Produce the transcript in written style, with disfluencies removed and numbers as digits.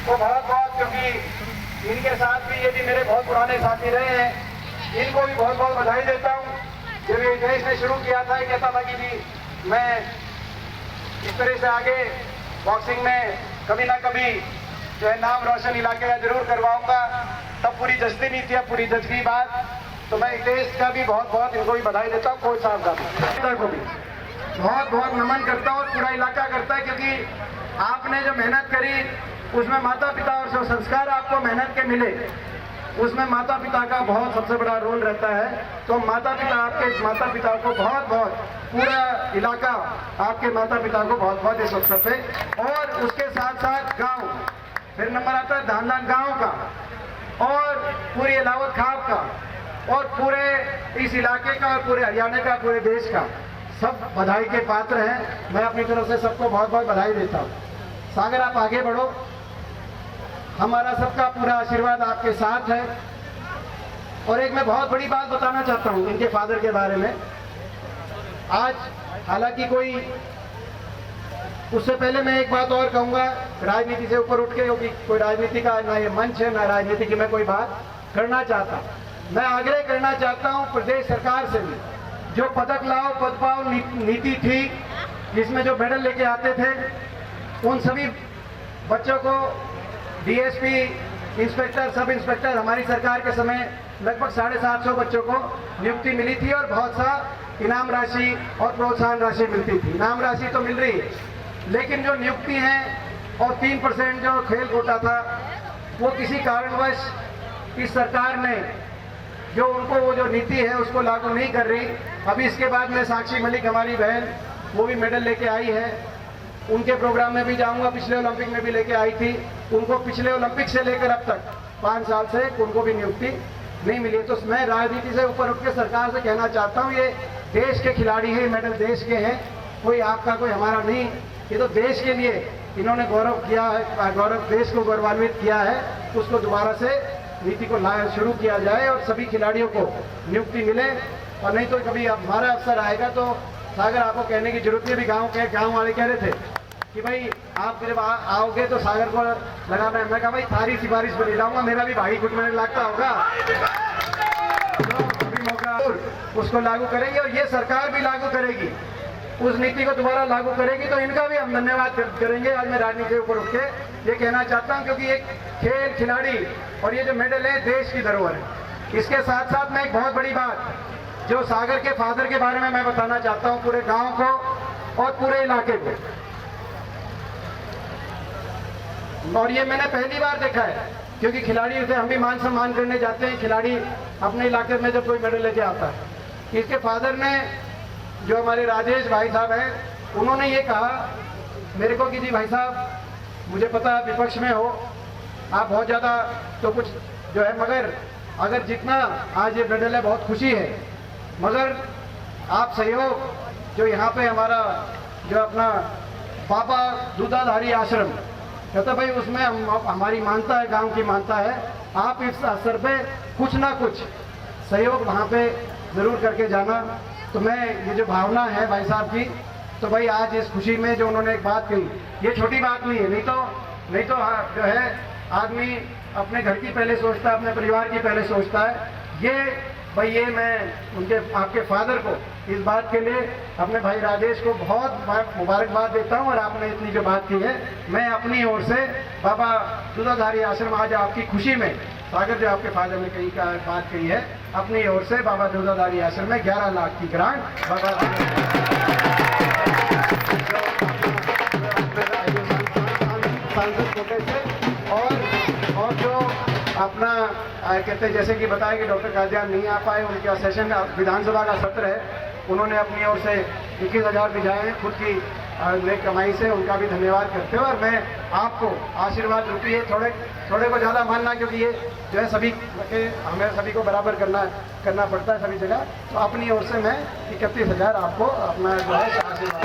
को बहुत बहुत, क्योंकि इनके साथ भी ये भी मेरे बहुत पुराने साथी रहे हैं, इनको भी बहुत बहुत बधाई देता हूँ। जब ये देश ने शुरू किया था, कहता था कि जी मैं इस तरह से आगे बॉक्सिंग में कभी ना कभी जो है नाम रोशन इलाके का जरूर करवाऊंगा, तब पूरी जज्बी नहीं थी, अब पूरी जज्बी बात। तो मैं देश का भी बहुत बहुत इनको भी बधाई देता हूँ, कोच साहब का को भी बहुत बहुत नमन करता हूँ और पूरा इलाका करता है, क्योंकि आपने जो मेहनत करी उसमें माता पिता और जो संस्कार आपको मेहनत के मिले उसमें माता पिता का बहुत सबसे बड़ा रोल रहता है। तो माता पिता, आपके माता पिता को बहुत बहुत, पूरा इलाका आपके माता पिता को बहुत बहुत इस अवसर पे, और उसके साथ साथ गांव, फिर नंबर आता है धानलान गांव का, और पूरी इलावत खाप का, और पूरे इस इलाके का, और पूरे हरियाणा का, पूरे देश का, सब बधाई के पात्र हैं। मैं अपनी तरफ से सबको बहुत बहुत बधाई देता हूँ। सागर, आप आगे बढ़ो, हमारा सबका पूरा आशीर्वाद आपके साथ है। और एक मैं बहुत बड़ी बात बताना चाहता हूँ इनके फादर के बारे में। आज हालांकि कोई, उससे पहले मैं एक बात और कहूँगा, राजनीति से ऊपर उठ के, क्योंकि कोई राजनीति का ना ये मंच है, ना राजनीति की मैं कोई बात करना चाहता। मैं आग्रह करना चाहता हूँ प्रदेश सरकार से भी, जो पदक लाओ पद पाओ नीति थी, जिसमें जो मेडल लेके आते थे, उन सभी बच्चों को डीएसपी, इंस्पेक्टर, सब इंस्पेक्टर, हमारी सरकार के समय लगभग 750 बच्चों को नियुक्ति मिली थी, और बहुत सा इनाम राशि और प्रोत्साहन राशि मिलती थी। इनाम राशि तो मिल रही है, लेकिन जो नियुक्ति है और 3% जो खेल कोटा था, वो किसी कारणवश इस सरकार ने जो उनको वो जो नीति है उसको लागू नहीं कर रही। अभी इसके बाद में साक्षी मलिक, हमारी बहन, वो भी मेडल लेके आई है, उनके प्रोग्राम में भी जाऊंगा। पिछले ओलंपिक में भी लेके आई थी, उनको पिछले ओलंपिक से लेकर अब तक 5 साल से उनको भी नियुक्ति नहीं मिली। तो मैं राजनीति से ऊपर उठ के सरकार से कहना चाहता हूँ, ये देश के खिलाड़ी हैं, मेडल देश के हैं, कोई आपका कोई हमारा नहीं। ये तो देश के लिए इन्होंने गौरव किया है, गौरव, देश को गौरवान्वित किया है, उसको दोबारा से नीति को शुरू किया जाए और सभी खिलाड़ियों को नियुक्ति मिले। और नहीं तो कभी हमारा अवसर आएगा तो सागर, आपको कहने की जरूरत नहीं। भी गाँव वाले कह रहे थे कि भाई आप जब आओगे तो सागर को लगाना है। मैं कहा भाई थारी सिफारिश पर ले जाऊंगा, मेरा भी भाई कुछ मिनट लगता होगा, तो अभी मौका उसको लागू करेंगे, और ये सरकार भी लागू करेगी, उस नीति को दोबारा लागू करेगी, तो इनका भी हम धन्यवाद करेंगे। आज मैं राजनीति के ऊपर उठ के ये कहना चाहता हूँ, क्योंकि एक खेल, खिलाड़ी और ये जो मेडल है देश की धरोहर है। इसके साथ साथ मैं एक बहुत बड़ी बात जो सागर के फादर के बारे में मैं बताना चाहता हूँ पूरे गांव को और पूरे इलाके को। और ये मैंने पहली बार देखा है, क्योंकि खिलाड़ी से हम भी मान सम्मान करने जाते हैं, खिलाड़ी अपने इलाके में जब कोई मेडल लेके आता है। इसके फादर ने, जो हमारे राजेश भाई साहब हैं, उन्होंने ये कहा मेरे को कि जी भाई साहब, मुझे पता है विपक्ष में हो आप, बहुत ज़्यादा तो कुछ जो है, मगर अगर जितना आज ये मेडल है बहुत खुशी है, मगर आप सहयोग जो यहाँ पे हमारा जो अपना बाबा दूधाधारी आश्रम कहता भाई, उसमें हमारी मानता है, गांव की मानता है, आप इस अवसर पे कुछ ना कुछ सहयोग वहाँ पे ज़रूर करके जाना। तो मैं, ये जो भावना है भाई साहब की, तो भाई आज इस खुशी में जो उन्होंने एक बात कही, ये छोटी बात नहीं है। नहीं तो जो है आदमी अपने घर की पहले सोचता है, अपने परिवार की पहले सोचता है। ये भाई, ये मैं उनके, आपके फादर को इस बात के लिए, अपने भाई राजेश को बहुत मुबारकबाद देता हूँ। और आपने इतनी जो बात की है, मैं अपनी ओर से बाबा दूधाधारी आश्रम, आज आपकी खुशी में सागर जो आपके फादर ने कही का बात कही है, अपनी ओर से बाबा दूधाधारी आश्रम में 11 लाख की ग्रांट बाबा सांसद कोटे से, और जो अपना कहते हैं, जैसे कि बताया कि डॉक्टर कादियान नहीं आ पाए, उनका सेशन विधानसभा का सत्र है, उन्होंने अपनी ओर से 21,000 भिजाए हैं खुद की नेक कमाई से, उनका भी धन्यवाद करते हो। और मैं आपको आशीर्वाद रूपी है, थोड़े को ज़्यादा मानना, क्योंकि ये जो है सभी के, हमें सभी को बराबर करना पड़ता है सभी जगह। तो अपनी ओर से मैं 31,000 आपको अपना जो है आशीर्वाद